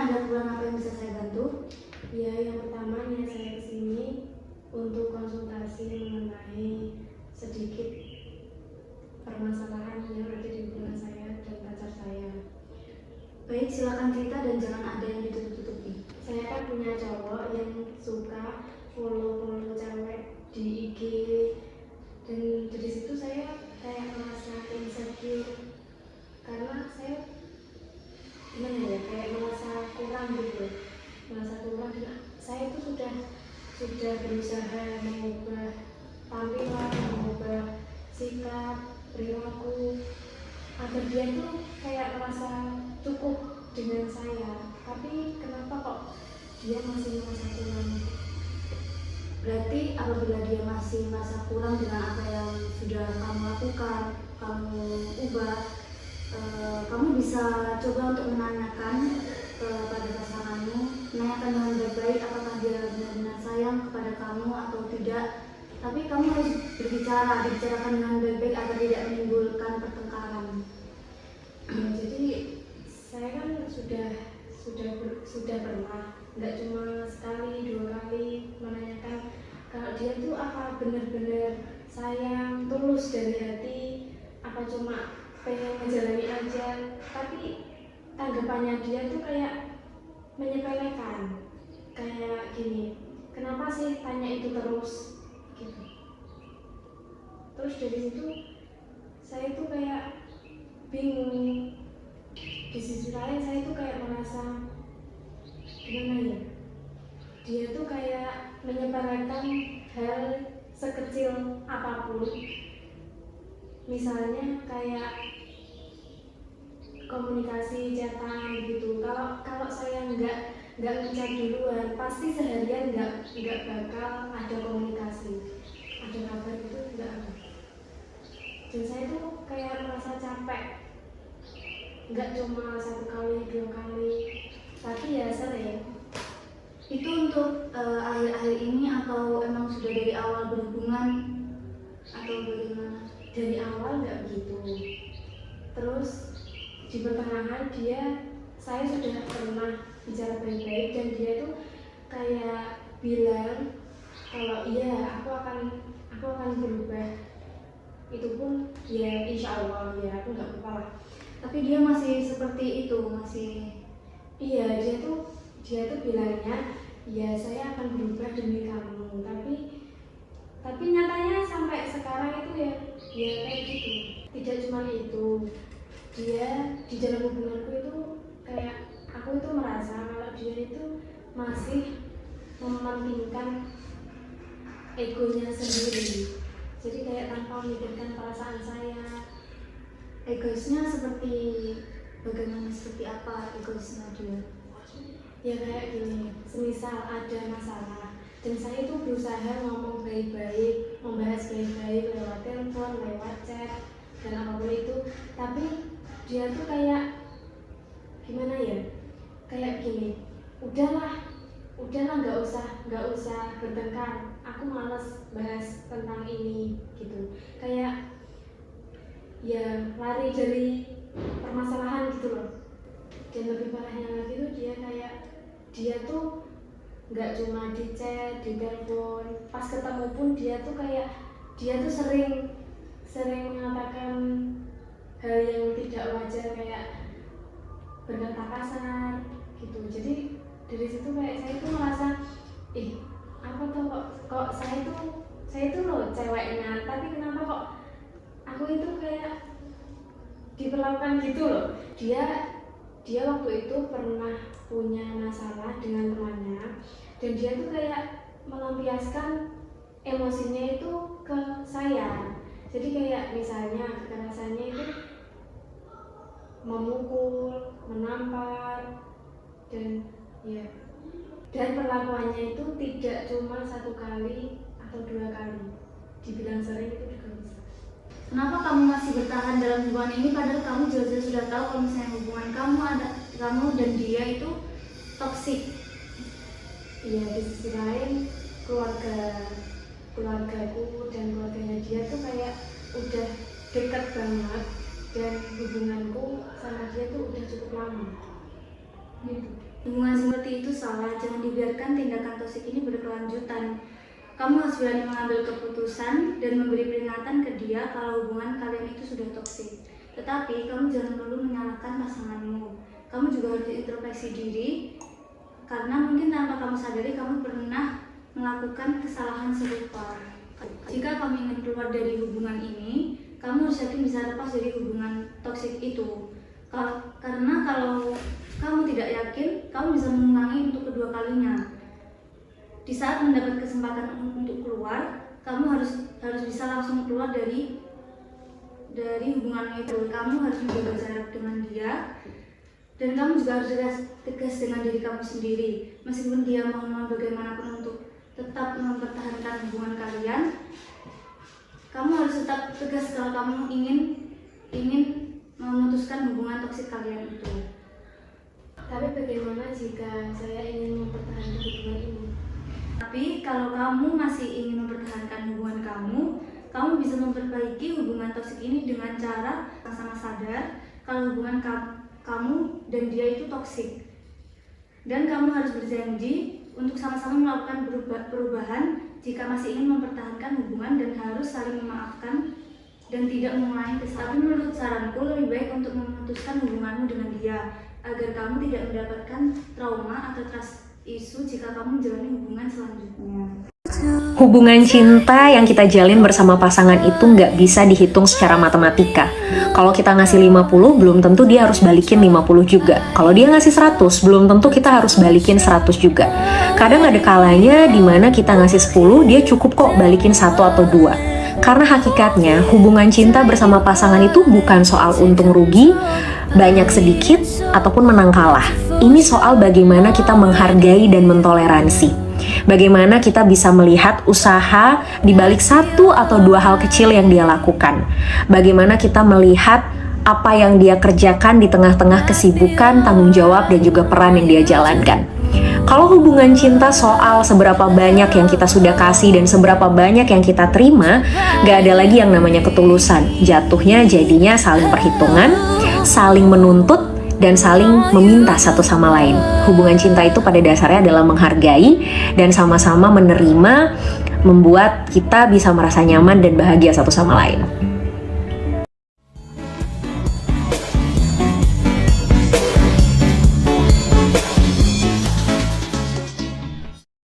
ada kurang apa yang bisa saya bantu? Ya, yang pertama niat saya kesini untuk konsultasi mengenai sedikit permasalahan yang ada di hubungan saya dan pacar saya. Baik, silakan cerita dan jangan ada yang ditutup-tutupi. Saya kan punya cowok yang suka follow cewek di IG, dan dari situ saya kayak merasa insecure karena saya gimana ya, kayak merasa kurang gitu, dan saya itu sudah berusaha mengubah tampilan, mengubah sikap, perilaku agar dia tuh kayak merasa cukup dengan saya, tapi kenapa kok dia masih merasa kurang? Berarti apabila dia masih merasa kurang dengan apa yang sudah kamu lakukan, kamu ubah, kamu bisa coba untuk menanyakan kepada pasanganmu, menanyakan dengan baik-baik apakah dia benar-benar sayang kepada kamu atau tidak. Tapi kamu harus bicarakan dengan baik-baik agar tidak menimbulkan pertengkaran. Ya, jadi saya kan sudah pernah, nggak cuma sekali dua kali, menanyakan kalau dia tuh apa benar-benar sayang tulus dari hati, apa cuma pengen ngejalani aja. Tapi tanggapannya dia tuh kayak menyepelekan, kayak gini, kenapa sih tanya itu terus gitu. Terus dari situ saya tuh kayak bingung. Di sisi lain saya tuh kayak merasa gimana ya, dia tuh kayak menyepelekan hal sekecil apapun, misalnya kayak komunikasi chatan gitu. Kalau saya nggak ngechat duluan, pasti seharian nggak bakal ada komunikasi, ada kabar itu nggak ada. Dan saya tuh kayak merasa capek, nggak cuma satu kali dua kali, tapi ya sering. Itu untuk akhir-akhir ini atau emang sudah dari awal berhubungan atau bagaimana? Dari awal nggak begitu, terus di pertengahan saya sudah pernah bicara baik-baik dan dia tuh kayak bilang kalau iya aku akan berubah. Itu pun ya insya Allah ya, aku nggak apa-apa lah. Tapi dia masih seperti itu, masih. Iya, dia tuh bilangnya ya saya akan berubah demi kamu, tapi nyatanya sampai sekarang itu ya kayak gitu. Tidak cuma itu, dia di dalam hubunganku itu kayak aku itu merasa kalau dia itu masih mementingkan egonya sendiri, jadi kayak tanpa memikirkan perasaan saya. Egoisnya seperti bagaimana, seperti apa egoisnya dia? Ya kayak gini, semisal ada masalah dan saya itu berusaha ngomong baik-baik, membahas baik-baik lewat telepon, lewat chat dan apapun itu, tapi dia tuh kayak gimana ya, kayak gini, udahlah nggak usah bertengkar, aku malas bahas tentang ini gitu. Kayak ya lari dari permasalahan gitu loh. Dan lebih parahnya lagi tuh dia tuh nggak cuma di chat, di telepon, pas ketemu pun dia tuh sering mengatakan hal yang tidak wajar, kayak berkata kasar gitu. Jadi dari situ kayak saya tuh merasa apa tuh kok saya tuh loh ceweknya, tapi kenapa kok aku itu kayak diperlakukan gitu loh. Dia waktu itu pernah punya masalah dengan temannya dan dia tuh kayak melampiaskan emosinya itu ke saya. Jadi kayak misalnya kekerasannya itu memukul, menampar, dan perlakuannya itu tidak cuma satu kali atau dua kali, dibilang sering itu juga bisa. Kenapa kamu masih bertahan dalam hubungan ini padahal kamu jelas-jelas sudah tahu kalau misalnya hubungan kamu dan dia itu toksik? Iya, di sisi lain keluargaku dan keluarganya dia tuh kayak udah dekat banget dan hubunganku sama dia tuh udah cukup lama gitu. Hubungan seperti itu salah, jangan dibiarkan tindakan toksik ini berkelanjutan. Kamu harus berani mengambil keputusan dan memberi peringatan ke dia kalau hubungan kalian itu sudah toksik. Tetapi kamu jangan perlu menyalahkan pasanganmu. Kamu juga harus introspeksi diri, karena mungkin tanpa kamu sadari kamu pernah melakukan kesalahan serupa. Jika kamu ingin keluar dari hubungan ini, kamu harus yakin bisa lepas dari hubungan toksik itu. Karena kalau kamu tidak yakin, kamu bisa mengulangi untuk kedua kalinya. Di saat mendapat kesempatan untuk keluar, kamu harus bisa langsung keluar dari hubungan itu. Kamu harus menjaga jarak dengan dia, dan kamu juga harus tegas dengan diri kamu sendiri. Meskipun dia mau bagaimanapun untuk tetap mempertahankan hubungan kalian, kamu harus tetap tegas kalau kamu ingin memutuskan hubungan toksik kalian itu. Tapi bagaimana jika saya ingin mempertahankan hubungan ini? Tapi kalau kamu masih ingin mempertahankan hubungan kamu bisa memperbaiki hubungan toksik ini dengan cara sama-sama sadar kalau hubungan kamu dan dia itu toksik. Dan kamu harus berjanji untuk sama-sama melakukan perubahan jika masih ingin mempertahankan hubungan, dan harus saling memaafkan dan tidak mengulangi kesalahan. Tapi menurut saranku, lebih baik untuk memutuskan hubunganmu dengan dia, agar kamu tidak mendapatkan trauma atau trust issue jika kamu menjalani hubungan selanjutnya. Hubungan cinta yang kita jalin bersama pasangan itu nggak bisa dihitung secara matematika. Kalau kita ngasih 50, belum tentu dia harus balikin 50 juga. Kalau dia ngasih 100, belum tentu kita harus balikin 100 juga. Kadang ada kalanya dimana kita ngasih 10, dia cukup kok balikin 1 atau 2. Karena hakikatnya hubungan cinta bersama pasangan itu bukan soal untung rugi, banyak sedikit, ataupun menang kalah. Ini soal bagaimana kita menghargai dan mentoleransi. Bagaimana kita bisa melihat usaha di balik 1 atau 2 hal kecil yang dia lakukan. Bagaimana kita melihat apa yang dia kerjakan di tengah-tengah kesibukan, tanggung jawab, dan juga peran yang dia jalankan. Kalau hubungan cinta soal seberapa banyak yang kita sudah kasih dan seberapa banyak yang kita terima, gak ada lagi yang namanya ketulusan. Jatuhnya jadinya saling perhitungan, saling menuntut, dan saling meminta satu sama lain. Hubungan cinta itu pada dasarnya adalah menghargai dan sama-sama menerima, membuat kita bisa merasa nyaman dan bahagia satu sama lain.